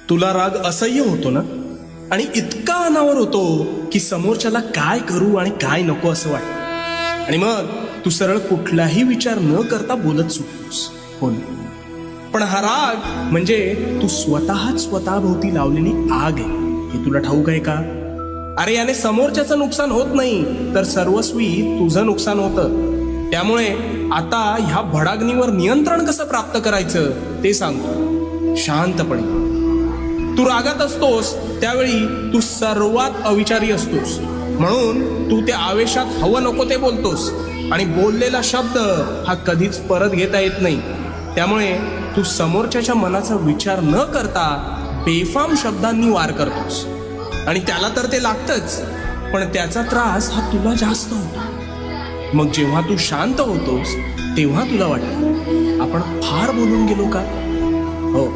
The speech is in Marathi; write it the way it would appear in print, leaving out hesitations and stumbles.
तुला राग असह्य होतो ना, आणि इतका अनावर होतो की समोरच्याला काय करू आणि काय नको असं वाटतं, आणि मग तू सरळ कुठलाही विचार न करता बोलत सुटतोस. हो ना? पण हा राग म्हणजे तू स्वतःच स्वतःभोवती लावलेली आग आहे, हे तुला ठाऊक आहे का? अरे याने समोरच्याचं नुकसान होत नाही, तर सर्वस्वी तुझं नुकसान होतं. त्यामुळे आता ह्या भडाग्नीवर नियंत्रण कसं प्राप्त करायचं ते सांगतो. शांतपणे. तू रागात असतोस त्यावेळी तू सर्वात अविचारी असतोस, म्हणून तू त्या आवेशात हवं नको ते बोलतोस, आणि बोललेला शब्द हा कधीच परत घेता येत नाही. त्यामुळे तू समोरच्याच्या मनाचा विचार न करता बेफाम शब्दांनी वार करतोस, आणि त्याला तर ते लागतंच, पण त्याचा त्रास हा तुला जास्त होतो. मग जेव्हा तू शांत होतोस तेव्हा तुला वाटतं आपण फार बोलून गेलो का? हो,